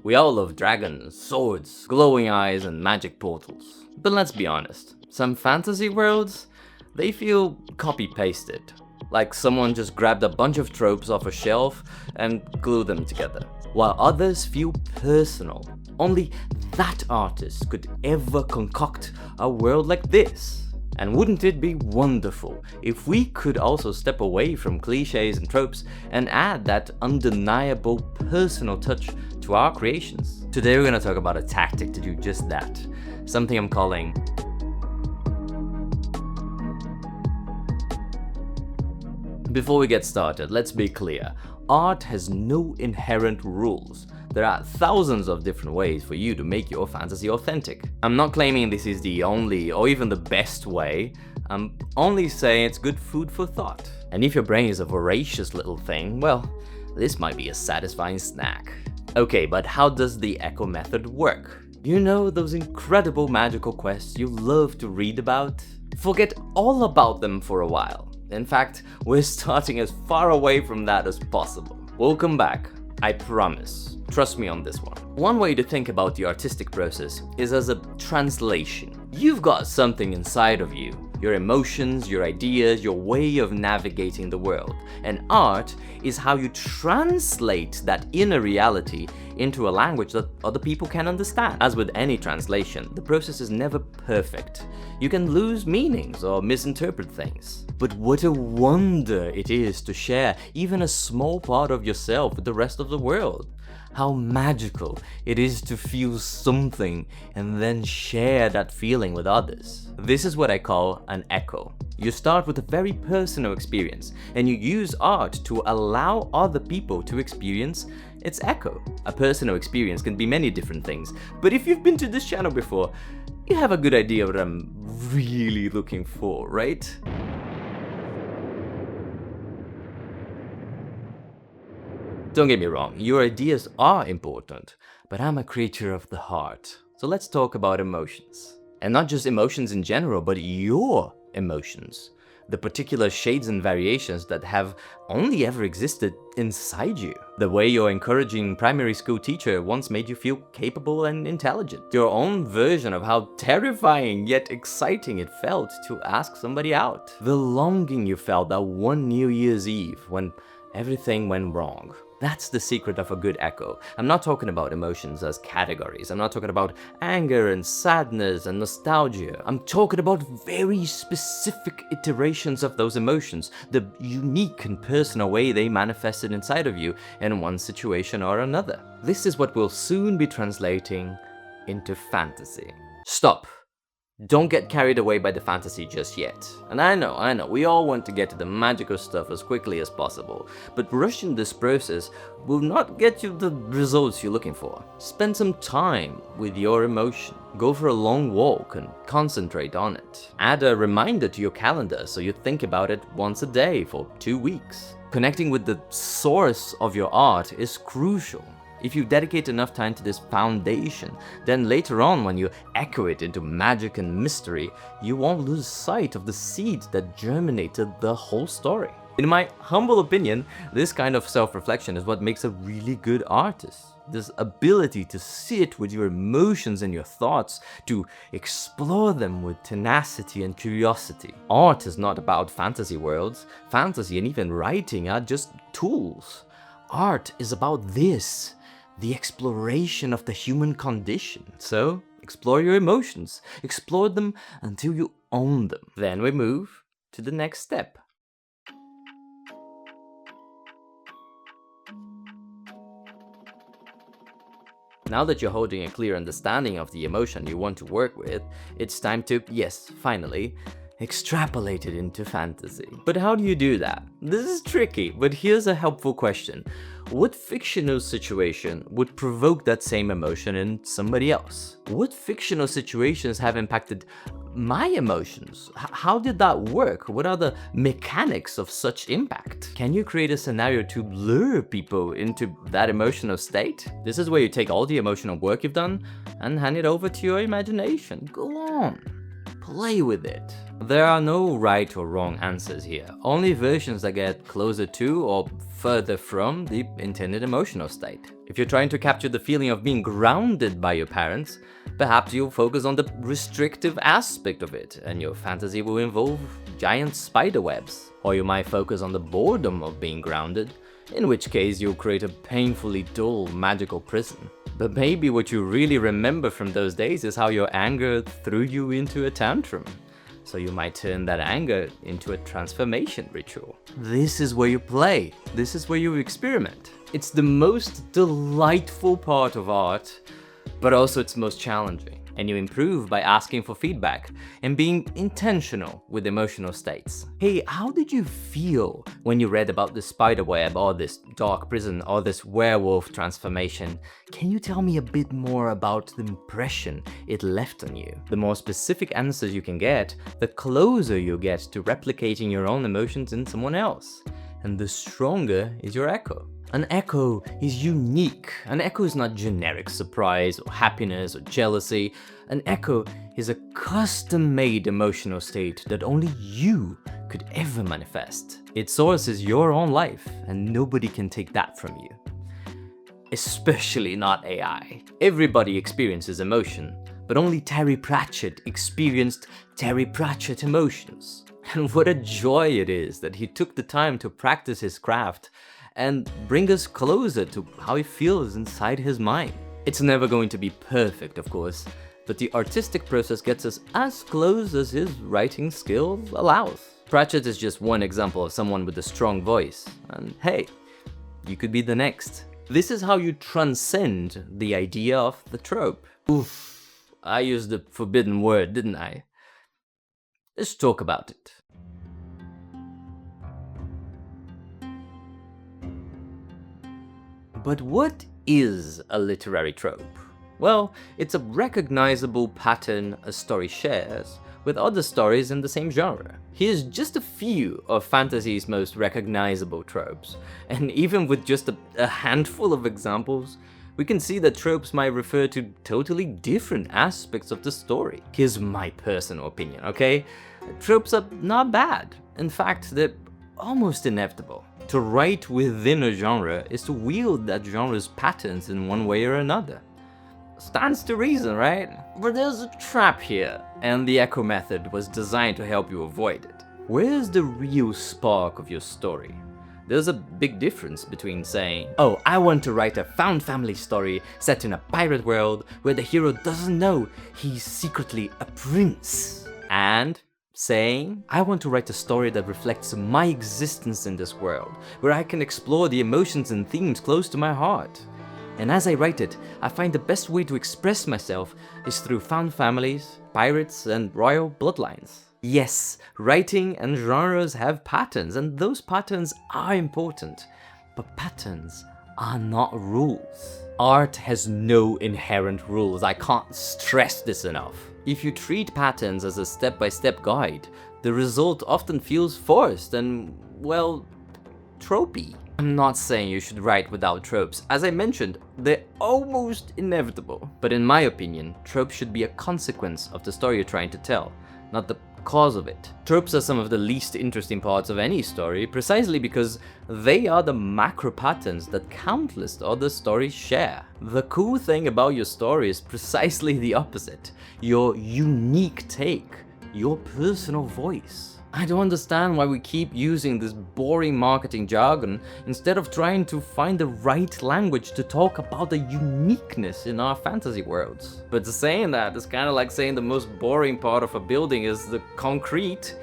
We all love dragons, swords, glowing eyes, and magic portals. But let's be honest, some fantasy worlds, they feel copy-pasted. Like someone just grabbed a bunch of tropes off a shelf and glued them together. While others feel personal. Only that artist could ever concoct a world like this. And wouldn't it be wonderful if we could also step away from clichés and tropes and add that undeniable personal touch to our creations? Today we're going to talk about a tactic to do just that. Something I'm calling Before we get started, let's be clear. Art has no inherent rules. There are thousands of different ways for you to make your fantasy authentic. I'm not claiming this is the only or even the best way. I'm only saying it's good food for thought. And if your brain is a voracious little thing, well, this might be a satisfying snack. Okay, but how does the echo method work? You know those incredible magical quests you love to read about? Forget all about them for a while. In fact, we're starting as far away from that as possible. We'll come back, I promise. Trust me on this one. One way to think about the artistic process is as a translation. You've got something inside of you. Your emotions, your ideas, your way of navigating the world. And art is how you translate that inner reality into a language that other people can understand. As with any translation, the process is never perfect. You can lose meanings or misinterpret things. But what a wonder it is to share even a small part of yourself with the rest of the world. How magical it is to feel something and then share that feeling with others. This is what I call an echo. You start with a very personal experience and you use art to allow other people to experience its echo. A personal experience can be many different things, but if you've been to this channel before, you have a good idea what I'm really looking for, right? Don't get me wrong, your ideas are important, but I'm a creature of the heart. So let's talk about emotions. And not just emotions in general, but your emotions. The particular shades and variations that have only ever existed inside you. The way your encouraging primary school teacher once made you feel capable and intelligent. Your own version of how terrifying yet exciting it felt to ask somebody out. The longing you felt that one New Year's Eve when everything went wrong. That's the secret of a good echo. I'm not talking about emotions as categories. I'm not talking about anger and sadness and nostalgia. I'm talking about very specific iterations of those emotions, the unique and personal way they manifested inside of you in one situation or another. This is what we'll soon be translating into fantasy. Stop. Don't get carried away by the fantasy just yet. And I know, we all want to get to the magical stuff as quickly as possible, but rushing this process will not get you the results you're looking for. Spend some time with your emotion. Go for a long walk and concentrate on it. Add a reminder to your calendar so you think about it once a day for 2 weeks. Connecting with the source of your art is crucial. If you dedicate enough time to this foundation, then later on when you echo it into magic and mystery, you won't lose sight of the seed that germinated the whole story. In my humble opinion, this kind of self-reflection is what makes a really good artist. This ability to sit with your emotions and your thoughts, to explore them with tenacity and curiosity. Art is not about fantasy worlds. Fantasy and even writing are just tools. Art is about this. The exploration of the human condition. So, explore your emotions. Explore them until you own them. Then we move to the next step. Now that you're holding a clear understanding of the emotion you want to work with, it's time to, yes, finally, extrapolate it into fantasy. But how do you do that? This is tricky, but here's a helpful question. What fictional situation would provoke that same emotion in somebody else? What fictional situations have impacted my emotions? How did that work? What are the mechanics of such impact? Can you create a scenario to lure people into that emotional state? This is where you take all the emotional work you've done and hand it over to your imagination. Go on. play with it. There are no right or wrong answers here, only versions that get closer to or further from the intended emotional state. If you're trying to capture the feeling of being grounded by your parents, perhaps you'll focus on the restrictive aspect of it, and your fantasy will involve giant spider webs. Or you might focus on the boredom of being grounded, in which case you'll create a painfully dull magical prison. But maybe what you really remember from those days is how your anger threw you into a tantrum. So you might turn that anger into a transformation ritual. This is where you play. This is where you experiment. It's the most delightful part of art, but also it's most challenging. And you improve by asking for feedback and being intentional with emotional states. Hey, how did you feel when you read about this spiderweb or this dark prison or this werewolf transformation? Can you tell me a bit more about the impression it left on you? The more specific answers you can get, the closer you get to replicating your own emotions in someone else. And the stronger is your echo. An echo is unique. An echo is not generic surprise or happiness or jealousy. An echo is a custom-made emotional state that only you could ever manifest. Its source is your own life, and nobody can take that from you. Especially not AI. Everybody experiences emotion, but only Terry Pratchett experienced Terry Pratchett emotions. And what a joy it is that he took the time to practice his craft and bring us closer to how he feels inside his mind. It's never going to be perfect, of course, but the artistic process gets us as close as his writing skill allows. Pratchett is just one example of someone with a strong voice, and hey, you could be the next. This is how you transcend the idea of the trope. Oof, I used the forbidden word, didn't I? Let's talk about it. But what is a literary trope? Well, it's a recognizable pattern a story shares with other stories in the same genre. Here's just a few of fantasy's most recognizable tropes, and even with just a handful of examples, we can see that tropes might refer to totally different aspects of the story. Here's my personal opinion, okay? Tropes are not bad. In fact, they're almost inevitable. To write within a genre is to wield that genre's patterns in one way or another. Stands to reason, right? But there's a trap here, and the echo method was designed to help you avoid it. Where's the real spark of your story? There's a big difference between saying, oh, I want to write a found family story set in a pirate world where the hero doesn't know he's secretly a prince, and saying, I want to write a story that reflects my existence in this world, where I can explore the emotions and themes close to my heart. And as I write it, I find the best way to express myself is through found families, pirates, and royal bloodlines. Yes, writing and genres have patterns, and those patterns are important, but patterns are not rules. Art has no inherent rules, I can't stress this enough. If you treat patterns as a step-by-step guide, the result often feels forced and, well, tropey. I'm not saying you should write without tropes. As I mentioned, they're almost inevitable. But in my opinion, tropes should be a consequence of the story you're trying to tell, not the cause of it. Tropes are some of the least interesting parts of any story, precisely because they are the macro patterns that countless other stories share. The cool thing about your story is precisely the opposite. Your unique take, your personal voice. I don't understand why we keep using this boring marketing jargon instead of trying to find the right language to talk about the uniqueness in our fantasy worlds. But saying that is kind of like saying the most boring part of a building is the concrete.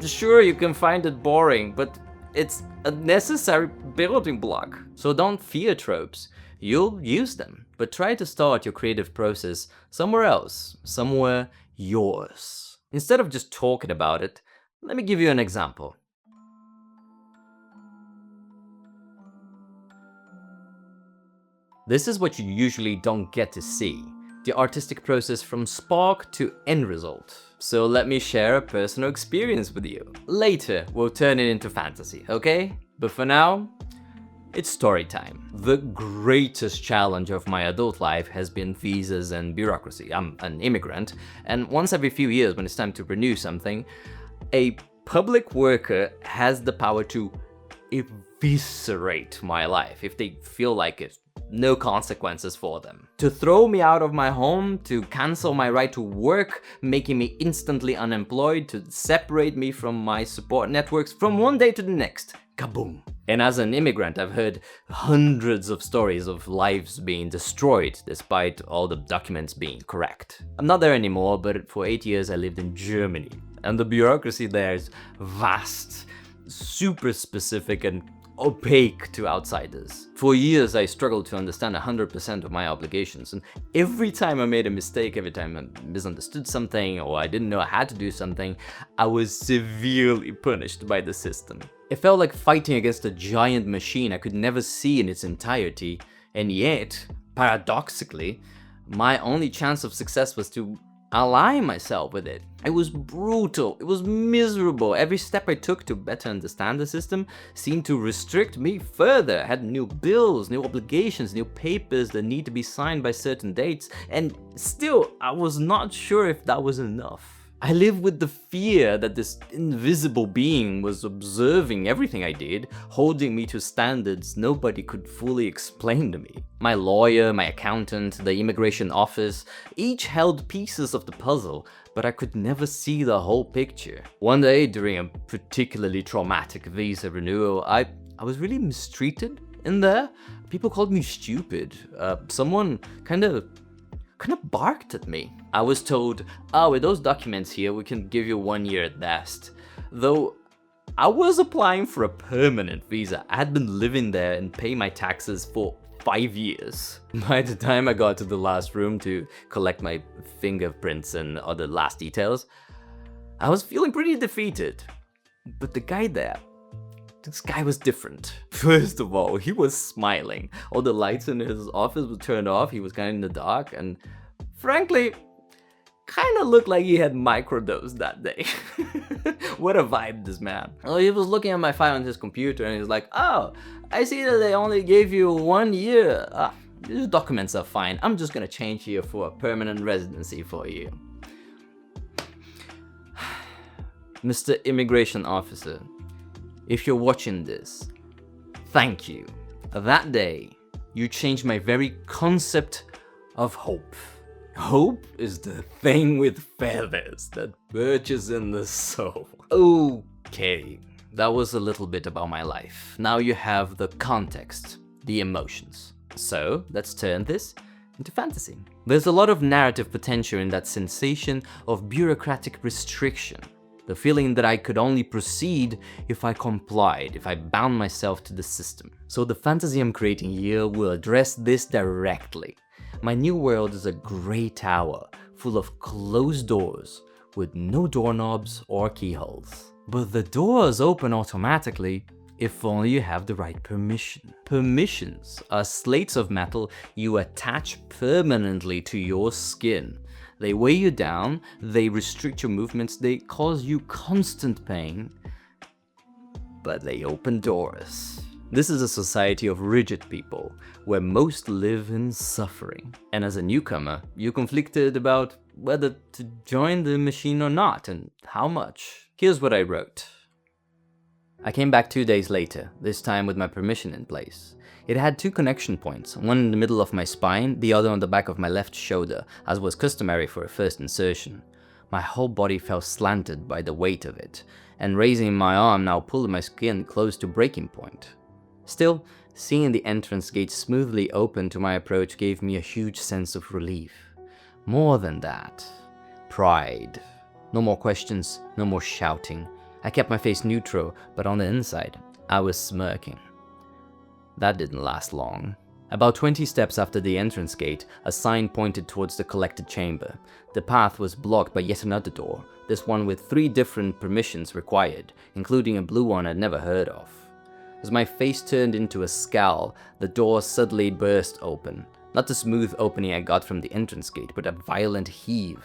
Sure, you can find it boring, but it's a necessary building block. So don't fear tropes. You'll use them, but try to start your creative process somewhere else, somewhere yours. Instead of just talking about it, let me give you an example. This is what you usually don't get to see, the artistic process from spark to end result. So let me share a personal experience with you. Later, we'll turn it into fantasy, okay? But for now, It's story time. The greatest challenge of my adult life has been visas and bureaucracy. I'm an immigrant, and once every few years when it's time to renew something, a public worker has the power to eviscerate my life if they feel like it. No consequences for them. To throw me out of my home, to cancel my right to work, making me instantly unemployed, to separate me from my support networks from one day to the next. Kaboom. And as an immigrant, I've heard hundreds of stories of lives being destroyed despite all the documents being correct. I'm not there anymore, but for 8 years I lived in Germany, and the bureaucracy there is vast, super specific and opaque to outsiders. For years I struggled to understand 100% of my obligations, and every time I made a mistake, every time I misunderstood something or I didn't know I had to do something, I was severely punished by the system. It felt like fighting against a giant machine I could never see in its entirety, and yet, paradoxically, my only chance of success was to align myself with it. It was brutal, it was miserable. Every step I took to better understand the system seemed to restrict me further. I had new bills, new obligations, new papers that need to be signed by certain dates, and still I was not sure if that was enough. I lived with the fear that this invisible being was observing everything I did, holding me to standards nobody could fully explain to me. My lawyer, my accountant, the immigration office, each held pieces of the puzzle, but I could never see the whole picture. One day, during a particularly traumatic visa renewal, I was really mistreated in there. People called me stupid. Someone kind of barked at me. I was told, oh, with those documents here, we can give you 1 year at best. Though I was applying for a permanent visa. I had been living there and paying my taxes for 5 years. By the time I got to the last room to collect my fingerprints and other last details, I was feeling pretty defeated. But the guy there, this guy was different. First of all, he was smiling. All the lights in his office were turned off, he was kind of in the dark, and frankly, kind of looked like he had microdosed that day. What a vibe, this man. Well, he was looking at my file on his computer and he's like, oh, I see that they only gave you 1 year. These documents are fine. I'm just gonna change here for a permanent residency for you. Mr. Immigration Officer, if you're watching this, thank you. That day, you changed my very concept of hope. Hope is the thing with feathers that perches in the soul. Okay, that was a little bit about my life. Now you have the context, the emotions. So let's turn this into fantasy. There's a lot of narrative potential in that sensation of bureaucratic restriction. The feeling that I could only proceed if I complied, if I bound myself to the system. So the fantasy I'm creating here will address this directly. My new world is a grey tower full of closed doors with no doorknobs or keyholes. But the doors open automatically if only you have the right permission. Permissions are slates of metal you attach permanently to your skin. They weigh you down, they restrict your movements, they cause you constant pain, but they open doors. This is a society of rigid people, where most live in suffering. And as a newcomer, you're conflicted about whether to join the machine or not, and how much. Here's what I wrote. I came back 2 days later, this time with my permission in place. It had 2 connection points, one in the middle of my spine, the other on the back of my left shoulder, as was customary for a first insertion. My whole body felt slanted by the weight of it, and raising my arm now pulled my skin close to breaking point. Still, seeing the entrance gate smoothly open to my approach gave me a huge sense of relief. More than that, pride. No more questions, no more shouting. I kept my face neutral, but on the inside, I was smirking. That didn't last long. About 20 steps after the entrance gate, a sign pointed towards the collected chamber. The path was blocked by yet another door, this one with 3 different permissions required, including a blue one I'd never heard of. As my face turned into a scowl, the door suddenly burst open. Not the smooth opening I got from the entrance gate, but a violent heave.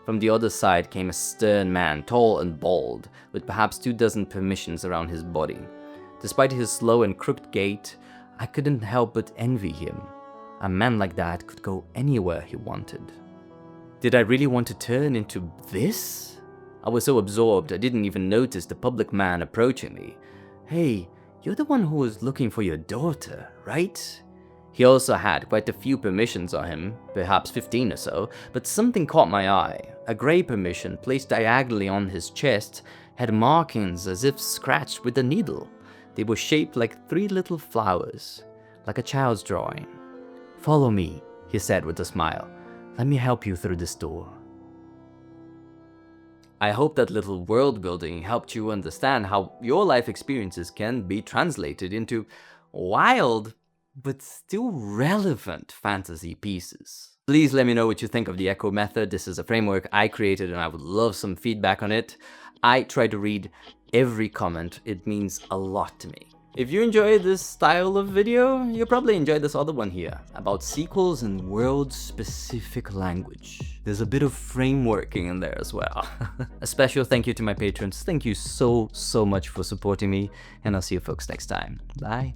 From the other side came a stern man, tall and bald, with perhaps 24 permissions around his body. Despite his slow and crooked gait, I couldn't help but envy him. A man like that could go anywhere he wanted. Did I really want to turn into this? I was so absorbed I didn't even notice the public man approaching me. Hey, you're the one who was looking for your daughter, right? He also had quite a few permissions on him, perhaps 15 or so, but something caught my eye. A grey permission placed diagonally on his chest had markings as if scratched with a needle. They were shaped like 3 little flowers, like a child's drawing. Follow me, he said with a smile. Let me help you through this door. I hope that little world building helped you understand how your life experiences can be translated into wild but still relevant fantasy pieces. Please let me know what you think of the Echo method. This is a framework I created and I would love some feedback on it. I try to read every comment. It means a lot to me. If you enjoy this style of video, you'll probably enjoy this other one here, about sequels and world-specific language. There's a bit of frameworking in there as well. A special thank you to my patrons. Thank you so much for supporting me, and I'll see you folks next time. Bye.